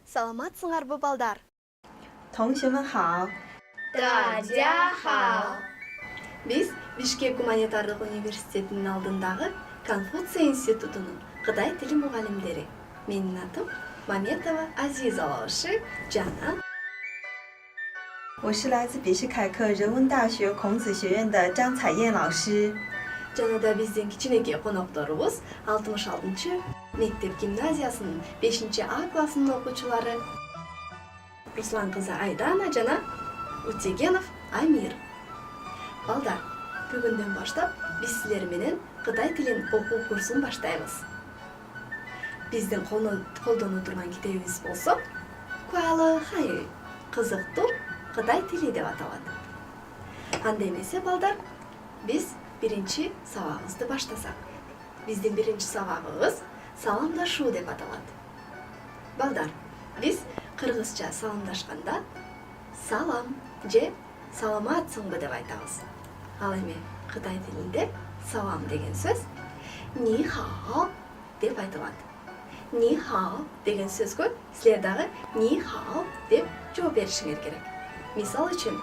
Саламатсыңарбы балдар? 同学们好， 大家好。 Биз Бишкек гуманитардык университетинин алдындагы Конфуций институтунун Кытай тили мугалимдери. Менин атым Маметова Азиза лаушы жана 我是来自比什凯克人文大学孔子学院的张彩燕老师。 жана да биздин кичинекей конокторубуз 66 мектеп гимназиясынын 5А классынын окуучулары Руслан кызы Айдана жана Утегенов Амир. Балдар, бүгүндөн баштап биз силер менен Кытай тилин окуу курсун баштайбыз. Биздин колдоно турган китебибиз болсо Куалы Хай, кызыктуу Кытай тили деп аталат. Анда эмесе балдар, биз биринчи сабагыбызды баштасак. Биздин биринчи сабагыбыз саламдашуу деп аталат. Балдар, биз кыргызча саламдашканда салам же саламатсыңбы деп айтабыз. Ал эми Кытай тилинде салам деген сөз ни хао деп айтылат. Ни хао деген сөзгө силер дагы ни хао деп жооп беришиңер керек. Мисал үчүн,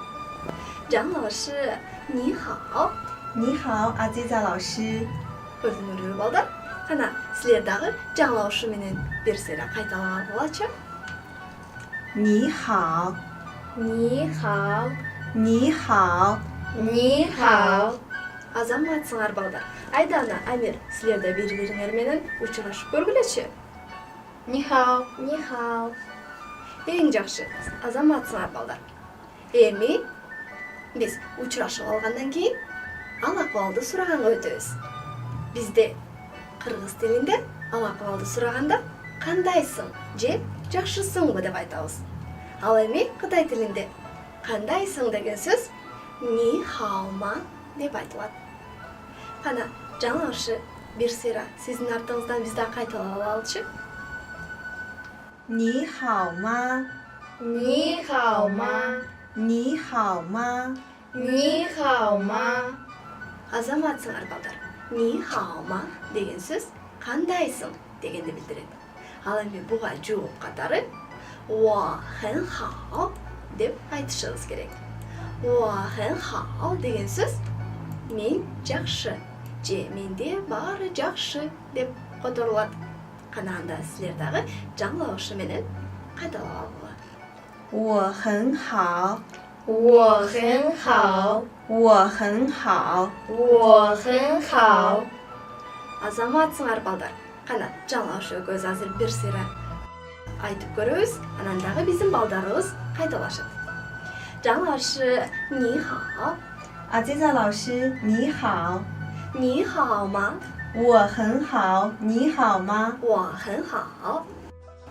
жаңылышы ни хао. 你好，阿基扎老师。 Көрдүңөрбү балдар? Кана силер дагы жаңылышы менен бир сыйра кайталап алгылачы. 你好， 你好， 你好， 你好。 Азаматсыңар балдар. Айдана, Амир, силер да бири-бириңер менен учурашып көргүлөчү. 你好，你好。 Эң жакшы, азаматсыңар балдар. Эми биз учурашып алгандан кийин ал акыбалды сураганга өтөбүз. Бизде кыргыз тилинде ал акыбалды сураганда кандайсың же жакшысыңбы деп айтабыз. Ал эми Кытай тилинде кандайсың деген сөз ни хаома деп айтылат. Кана жаңылышы бир сыйра сиздин артыңыздан биз да кайталап алалычы. 你好吗？ 你好吗？ 你好吗？ 你好吗？ Азаматсыңар балдар. Ни хаома деген сөз кандайсың дегенди билдирет. Ал эми буга жооп катары 我很好 деп айтышыбыз керек. 我很好деген сөз мен жакшы же менде баары жакшы деп которулат. Кана анда силер дагы жаңылышы менен кайталап алгыла. 我很好， 我很好， 我很好， 我很好。 Азаматсыңар балдар. Кана жаңылышы көз азыр бир сыйра айтып көрөбүз, анан дагы биздин балдарыбыз кайталашат. жаңылышы ни хао. 阿基扎老师你好， ни хао ма? 我很好，你好吗？ 我很好.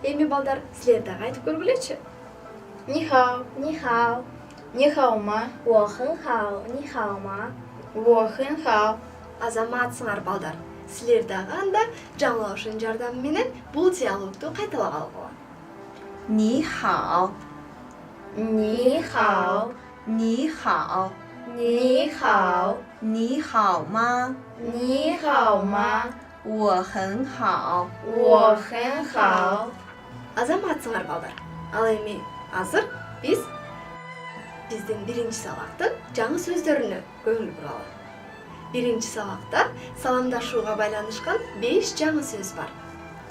Эми балдар, силер дагы айтып көргүлөчү. 你好，你好，你好吗？我很好，你好吗？我很好。 Азаматсыңар балдар. Силер дагы анда жаңылышын жардамы менен бул диалогду кайталап алгыла. 你好， 你好， 你好， 你好， 你好吗？ 你好吗？ 我很好， 我很好。 Азаматсыңар балдар. Ал эми азыр биздин биринчи сабактын жаңы сөздөрүнө көңүл буралы. Биринчи сабакта саламдашууга байланышкан 5 жаңы сөз бар.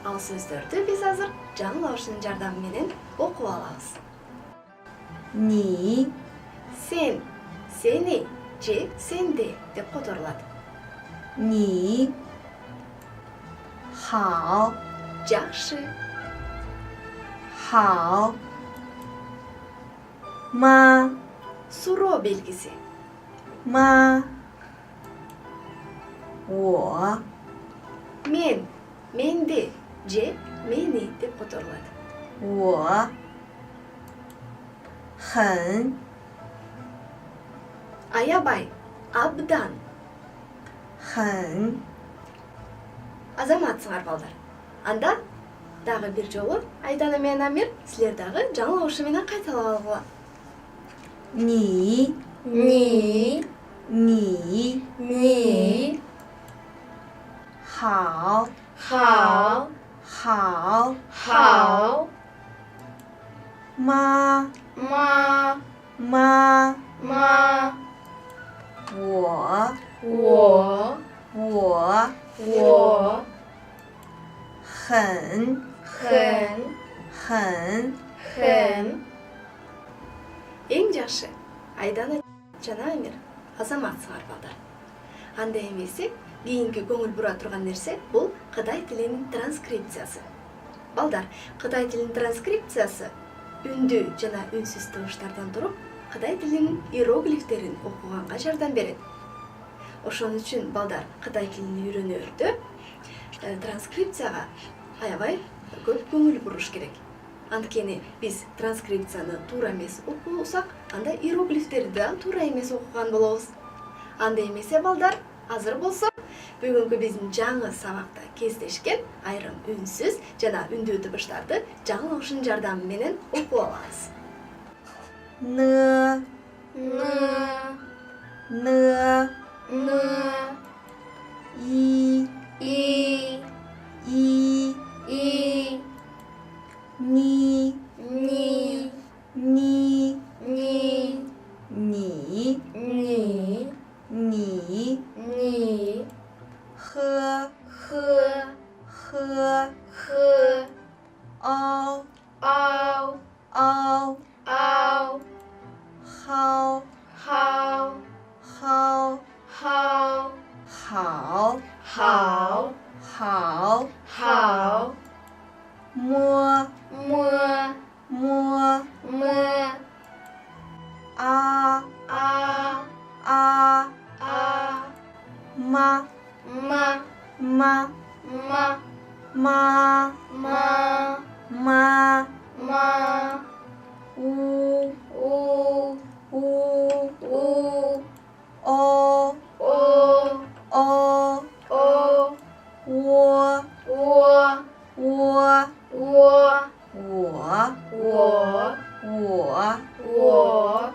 Ал сөздөрдү биз азыр жаңылышын жардамы менен окуп алабыз. 你 Сен, сени же сенде деп которулат. 你好， Жакшы, 好妈 суроо белгиси. 妈我 Мен, менди же мени деп которулат. 我很 Аябай, абдан. 很 Азаматсыңар балдар. Анда дагы бир жолу Айдана менен Амир силер дагы жаңы ошу менен кайталап алгыла. 你你你好好好好妈妈妈妈我我很很Эң жакшы Айдана жана Амир азаматсыңар балдар. Анда эмеси кийинки көңүл бура турган нерсе бул кытай тилинин транскрипциясы. Балдар, кытай тилинин транскрипциясы үндүү жана үнсүз табыштардан туруп, кытай тилинин иероглифтерин окуганга жардам берет. Ошон үчүн балдар кытай тилин үйрөнөрдө транскрипцияга аябай көп көңүл буруш керек. Анткени биз транскрипцияны туура эмес окусак, анда иероглифтерди да туура эмес окуган болобуз. Анда эмесе балдар, азыр болсо бүгүнкү биздин жаңы сабакта кездешкен айрым үнсүз жана үндүү табыштарды жаңылашуунун жардамы менен окуп алабыз. н и и ни ни ни ни你你你你喝喝喝喝嗷嗷嗷嗷好好好好好好好好摸摸摸摸啊啊啊啊妈妈妈妈妈妈妈妈呜呜呜呜哦哦哦哦我我我我我我我我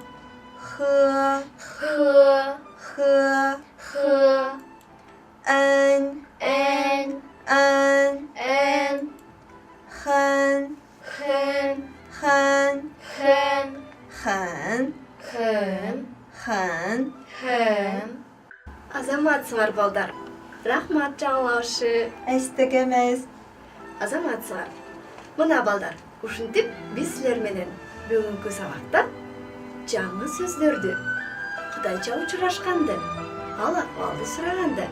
喝喝喝喝嗯嗯嗯嗯很很很很很很很很 Азаматсыңар балдар. Рахмат жаңылашы. эстегемез Азаматсыңар. Мына балдар, ушинтип биз силер менен бүгүнкү сабакта жаңы сөздөрдү, кытайча учурашканды, ал акыбалды сураганды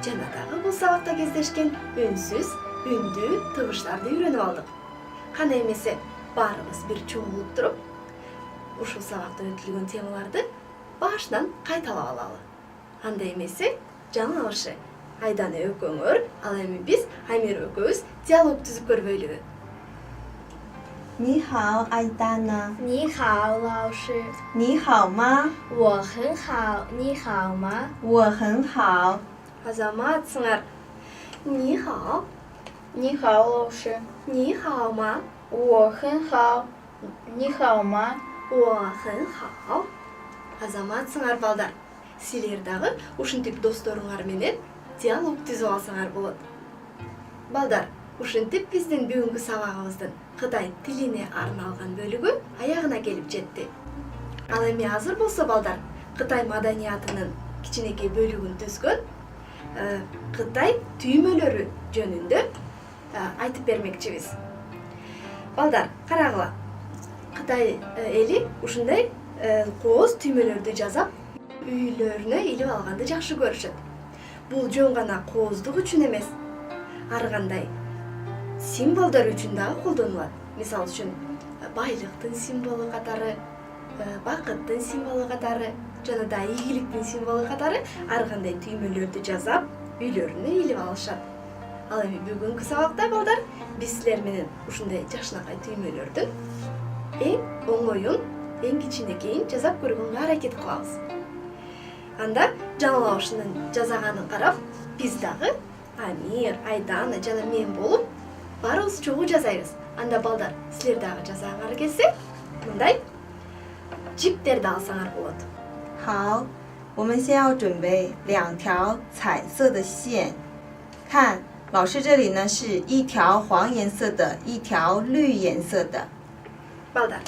жана дагы бул сабакта кездешкен үнсүз, үндүү табыштарды үйрөнүп алдык. Кана эмесе баарыбыз бир чогулуп туруп, ушул сабакта өтүлгөн темаларды башынан кайталап алалы. Анда эмесе жаңылашы Айдана экөөңөр, ал эми биз Амир экөөбүз диалог түзүп көрбөйлүбү? 你好艾丹娜你好老师你好吗我很好你好吗我很好 Азаматсыңар. Ни хао. 你好老师 Ни хао ма. 我很好你好吗 Уа хэн хао. Азаматсыңар балдар. Силер дагы ушинтип досторуңар менен диалог түзүп алсаңар болот. Балдар, ушинтип биздин бүгүнкү сабагыбыздын Кытай тилине арналган бөлүгү аягына келип жетти. Ал эми азыр болсо балдар, Кытай маданиятынын кичинекей бөлүгүн түзгөн Кытай түймөлөрү жөнүндө айтып бермекчибиз. Балдар, карагыла. Кытай эли ушундай кооз түймөлөрдү жасап, үйлөрүнө илип алганды жакшы көрүшөт. Бул жөн гана кооздук үчүн эмес, ар кандай символдор үчүн дагы колдонулат. мисалы үчүн байлыктын символу катары, бакыттын символу катары жана да ийгиликтин символу катары ар кандай түймөлөрдү жасап үйлөрүнө илип алышат. Ал эми бүгүнкү сабакта балдар биз силер менен ушундай жакшынакай түймөлөрдүн эң оңоюн, эң кичинекейин жасап көргөнгө аракет кылабыз. Анда жаңылабышынын жасаганын карап, биз дагы Амир, Айдана жана мен болуп барыбыз чогуу жасайбыз. Анда балдар, силер дагы жасаганга келсе, мындай жиптерди алсаңар болот. 好，我们先要准备2条彩色的线。看，老师这里呢是一条黄颜色的，一条绿颜色的。 Балдар,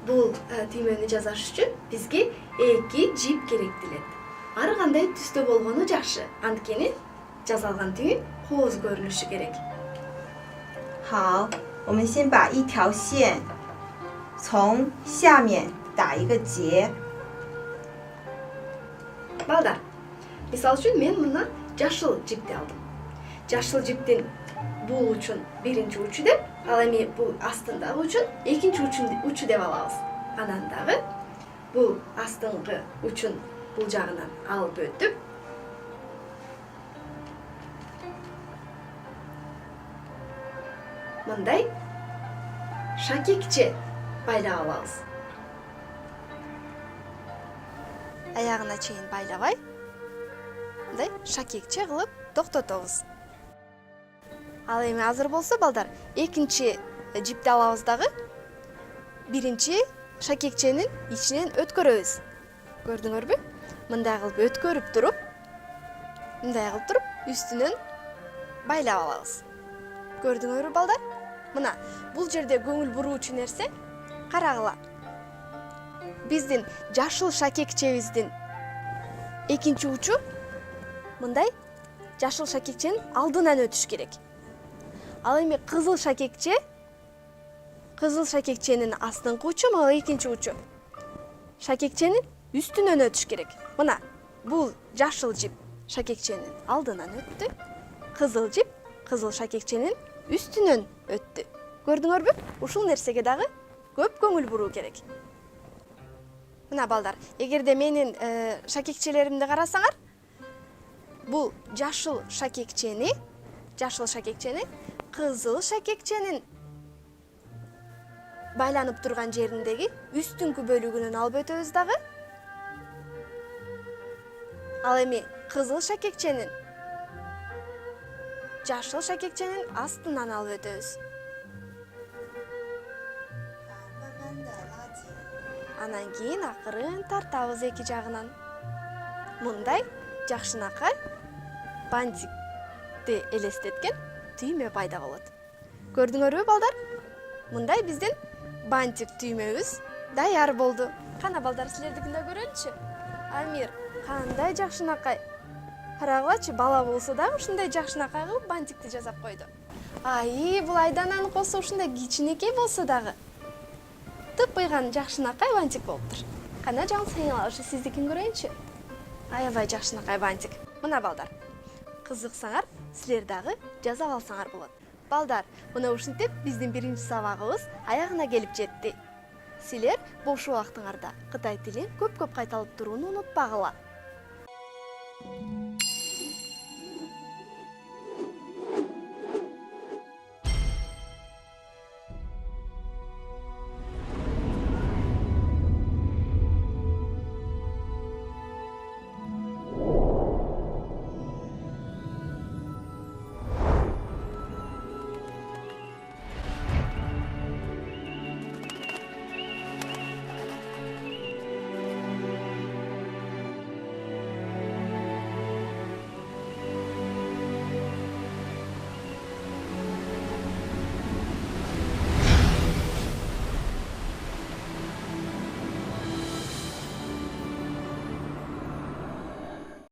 бул түймөнү жасаш үчүн бизге 2 жип керектелет. Ар кандай түстө болгону жакшы. Анткени жасалган түйүн кооз көрүнүшү керек. 好，我们先把一条线从下面打一个结。 Балдар, мисалы үчүн мен мына жашыл жипти алдым. Жашыл жиптин бул учун биринчи учу деп, ал эми бул астындагы учун экинчи учу деп алабыз. Анан дагы бул астыңкы учун бул жагынан алып өтүп, мындай шакекче байлап алабыз. Аягына чейин байлабай, мындай шакекче кылып токтотобуз. Ал эми азыр болсо балдар, экинчи жипти алабыз дагы. Биринчи шакекченин ичинен өткөрөбүз. Көрдүңөрбү? Мындай кылып өткөрүп туруп, үстүнөн байлап алабыз. Көрдүңөрбү балдар? Мына, бул жерде көңүл буруучу нерсе карагыла. Биздин жашыл шакекчебиздин экинчи учу мындай жашыл шакекченин алдынан өтүш керек. Ал эми кызыл шакекченин астыңкы учу, мына экинчи учу. Шакекченин үстүнөн өтүш керек. Мына, бул жашыл жип шакекченин алдынан өттү. Кызыл жип кызыл шакекченин үстүнөн өттү. Көрдүңөрбү? Ушул нерсеге дагы көп көңүл буруу керек. Мына балдар, эгерде менин шакекчелеримди карасаңар, бул жашыл шакекчени кызыл шакекченин байланып турган жериндеги үстүнкү бөлүгүнөн алып өтөбүз дагы. Ал эми кызыл шакекченин жашыл шакекченин астынан алып өтөбүз. Анан кийин акырын тартабыз эки жагынан. Мындай жакшынакай бантикти элестеткен түймө пайда болот. Көрдүңөрбү балдар? Мындай биздин бантик түймөбүз даяр болду. Кана балдар, силердикин да көрөлүчү. Амир, кандай жакшынакай. Карагылачы, бала болсо да ушундай жакшынакай кылып бантикти жасап койду. Ай, бул Айдананын косу ушундай кичинекей болсо дагы тыпыйган жакшынакай бантик болуптур. Кана жаңы сайын ушу сиздикин көрөйүнчү. Аябай жакшынакай бантик. Мына балдар, кызыксаңар, силер дагы жасап алсаңар болот. Балдар, мына ушинтип биздин биринчи сабагыбыз аягына келип жетти. Силер бош убактыңарда Кытай тилин көп-көп кайталап турууну унутпагыла.